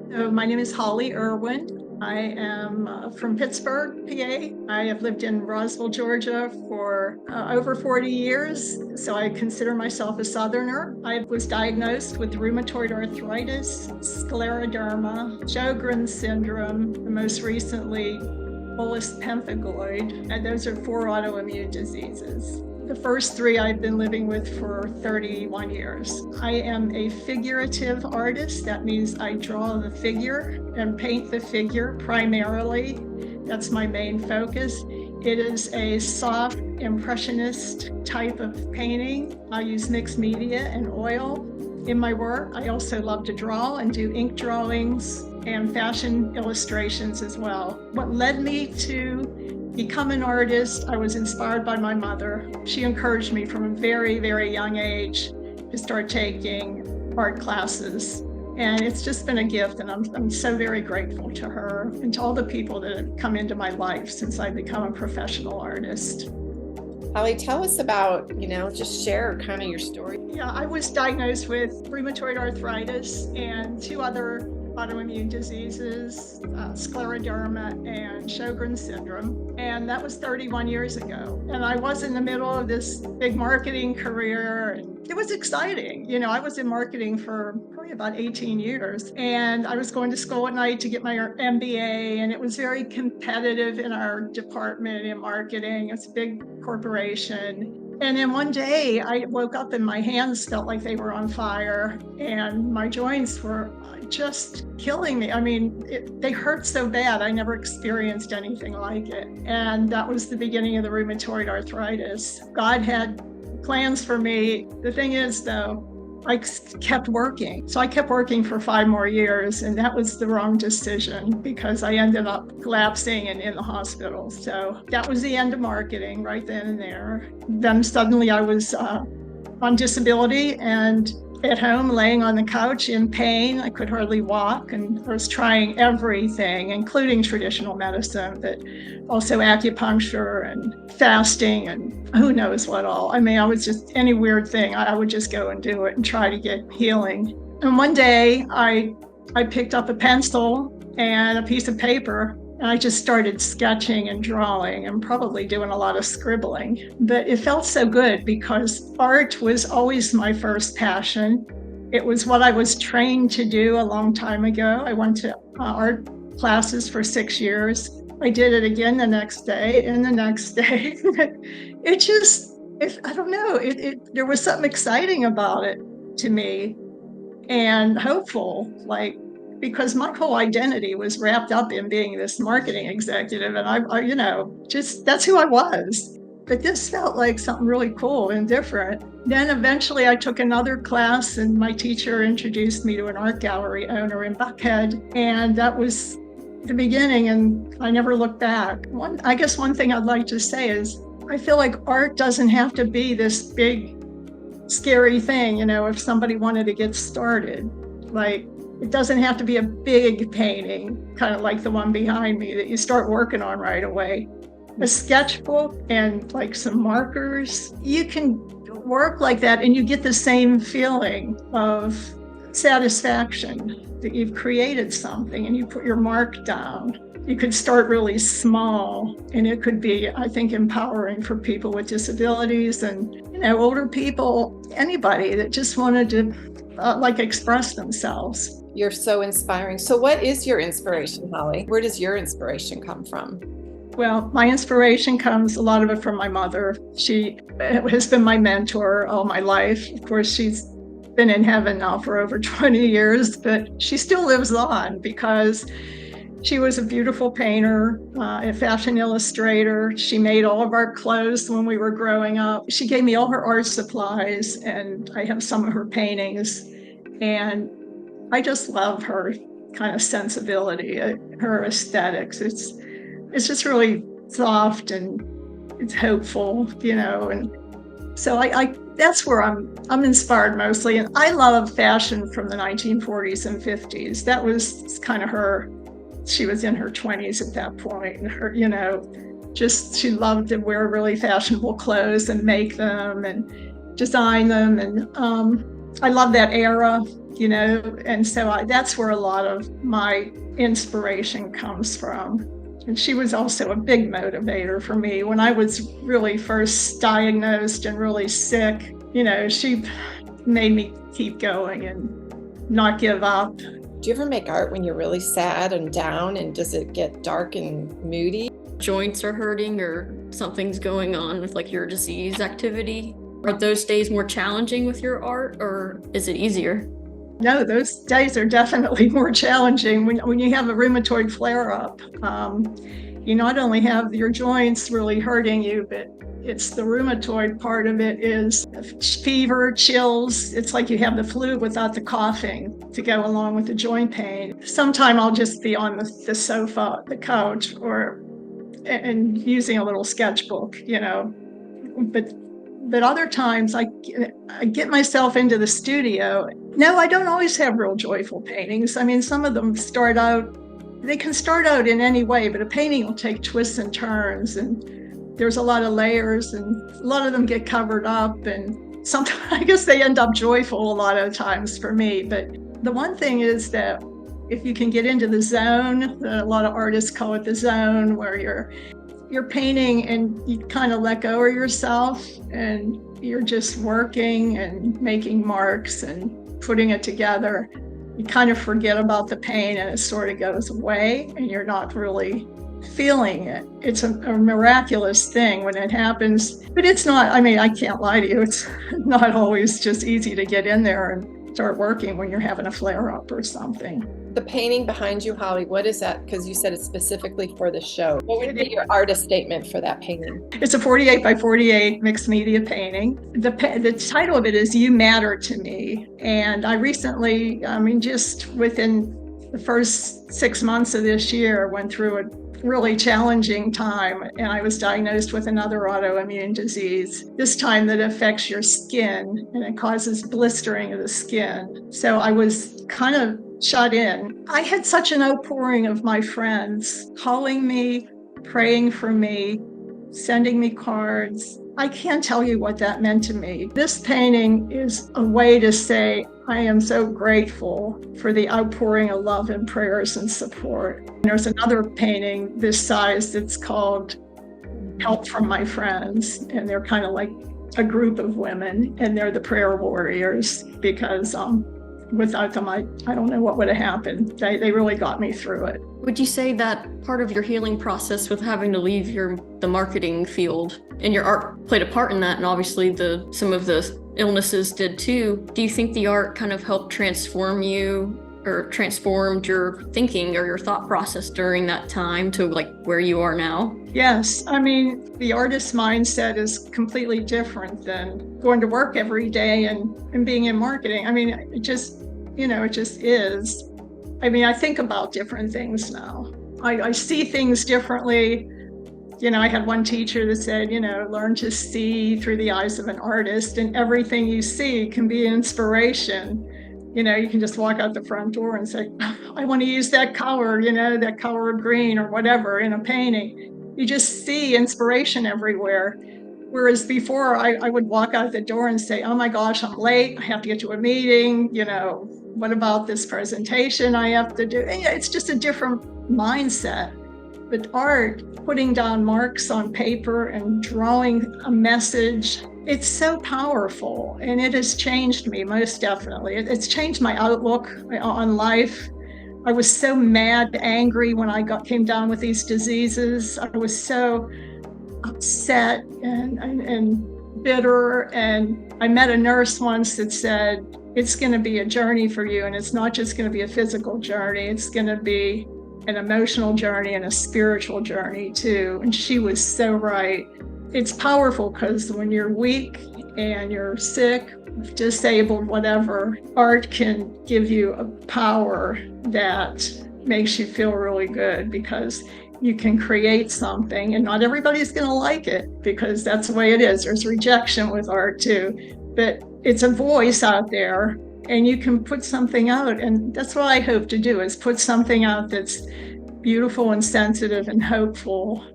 So my name is Holly Irwin. I am from Pittsburgh, PA. I have lived in Roswell, Georgia for over 40 years, so I consider myself a Southerner. I was diagnosed with rheumatoid arthritis, scleroderma, Sjogren's syndrome, and most recently, bullous pemphigoid, and those are 4 autoimmune diseases. The first 3 I've been living with for 31 years. I am a figurative artist. That means I draw the figure and paint the figure primarily. That's my main focus. It is a soft impressionist type of painting. I use mixed media and oil in my work. I also love to draw and do ink drawings and fashion illustrations as well. What led me to become an artist, I was inspired by my mother. She encouraged me from a very, very young age to start taking art classes. And it's just been a gift, and I'm so very grateful to her and to all the people that have come into my life since I've become a professional artist. Holly, tell us about, just share kind of your story. Yeah, I was diagnosed with rheumatoid arthritis and 2 other autoimmune diseases, scleroderma and Sjogren's syndrome. And that was 31 years ago. And I was in the middle of this big marketing career. And it was exciting. I was in marketing for probably about 18 years. And I was going to school at night to get my MBA. And it was very competitive in our department in marketing. It's a big corporation. And then one day I woke up and my hands felt like they were on fire and my joints were just killing me. I mean, they hurt so bad. I never experienced anything like it. And that was the beginning of the rheumatoid arthritis. God had plans for me. The thing is, though, I kept working. So I kept working for 5 more years, and that was the wrong decision because I ended up collapsing and in the hospital. So that was the end of marketing right then and there. Then suddenly I was on disability and at home laying on the couch in pain. I could hardly walk, and I was trying everything, including traditional medicine, but also acupuncture and fasting and who knows what all. I mean, I was just any weird thing, I would just go and do it and try to get healing. And one day I picked up a pencil and a piece of paper, and I just started sketching and drawing and probably doing a lot of scribbling. But it felt so good because art was always my first passion. It was what I was trained to do a long time ago. I went to art classes for 6 years. I did it again the next day and the next day. I don't know, there was something exciting about it to me and hopeful, because my whole identity was wrapped up in being this marketing executive, and I that's who I was. But this felt like something really cool and different. Then eventually I took another class, and my teacher introduced me to an art gallery owner in Buckhead, and that was the beginning, and I never looked back. I guess one thing I'd like to say is I feel like art doesn't have to be this big, scary thing, if somebody wanted to get started. It doesn't have to be a big painting, kind of like the one behind me that you start working on right away. A sketchbook and some markers, you can work like that and you get the same feeling of satisfaction that you've created something and you put your mark down. You could start really small, and it could be, I think, empowering for people with disabilities and, older people, anybody that just wanted to express themselves. You're so inspiring. So what is your inspiration, Holly? Where does your inspiration come from? Well, my inspiration comes, a lot of it, from my mother. She has been my mentor all my life. Of course, she's been in heaven now for over 20 years, but she still lives on because she was a beautiful painter, a fashion illustrator. She made all of our clothes when we were growing up. She gave me all her art supplies, and I have some of her paintings. And I just love her kind of sensibility, her aesthetics. It's just really soft and it's hopeful, and so I that's where I'm inspired mostly. And I love fashion from the 1940s and 50s. That was kind of her. She was in her 20s at that point, and her, she loved to wear really fashionable clothes and make them and design them. And I love that era. and so that's where a lot of my inspiration comes from. And she was also a big motivator for me. When I was really first diagnosed and really sick, she made me keep going and not give up. Do you ever make art when you're really sad and down, and does it get dark and moody? Joints are hurting or something's going on with like your disease activity? Are those days more challenging with your art, or is it easier? No, those days are definitely more challenging. When you have a rheumatoid flare-up, you not only have your joints really hurting you, but it's the rheumatoid part of it is fever, chills. It's like you have the flu without the coughing to go along with the joint pain. Sometime I'll just be on the sofa, the couch, and using a little sketchbook, But other times I get myself into the studio. No, I don't always have real joyful paintings. I mean, some of them they can start out in any way, but a painting will take twists and turns, and there's a lot of layers, and a lot of them get covered up, and sometimes I guess they end up joyful a lot of times for me. But the one thing is that if you can get into the zone, a lot of artists call it the zone, where you're painting and you kind of let go of yourself and you're just working and making marks and putting it together. You kind of forget about the pain and it sort of goes away and you're not really feeling it. It's a miraculous thing when it happens, but it's not, I can't lie to you. It's not always just easy to get in there and start working when you're having a flare-up or something. The painting behind you, Holly, what is that? Because you said it's specifically for the show. What would be your artist statement for that painting? It's a 48 by 48 mixed media painting. The title of it is You Matter to Me. And I recently, just within the first 6 months of this year, went through a really challenging time, and I was diagnosed with another autoimmune disease, this time that affects your skin, and it causes blistering of the skin. So I was kind of shut in. I had such an outpouring of my friends calling me, praying for me, sending me cards. I can't tell you what that meant to me. This painting is a way to say, I am so grateful for the outpouring of love and prayers and support. There's another painting this size that's called Help from My Friends, and they're kind of like a group of women, and they're the prayer warriors, because without them, I don't know what would have happened. They really got me through it. Would you say that part of your healing process with having to leave the marketing field and your art played a part in that, and obviously some of the illnesses did too? Do you think the art kind of helped transform you or transformed your thinking or your thought process during that time to like where you are now? Yes. The artist's mindset is completely different than going to work every day and being in marketing. It just is. I think about different things now. I see things differently. I had one teacher that said, learn to see through the eyes of an artist, and everything you see can be an inspiration. You can just walk out the front door and say, I want to use that color, that color of green or whatever in a painting. You just see inspiration everywhere. Whereas before I would walk out the door and say, oh my gosh, I'm late. I have to get to a meeting. What about this presentation I have to do? It's just a different mindset. But art, putting down marks on paper and drawing a message, it's so powerful, and it has changed me most definitely. It's changed my outlook on life. I was so mad, angry when I came down with these diseases. I was so upset and bitter. And I met a nurse once that said, it's going to be a journey for you, and it's not just going to be a physical journey. It's going to be an emotional journey and a spiritual journey too. And she was so right. It's powerful because when you're weak and you're sick, disabled, whatever, art can give you a power that makes you feel really good, because you can create something, and not everybody's going to like it, because that's the way it is. There's rejection with art too, but it's a voice out there, and you can put something out. And that's what I hope to do, is put something out that's beautiful and sensitive and hopeful.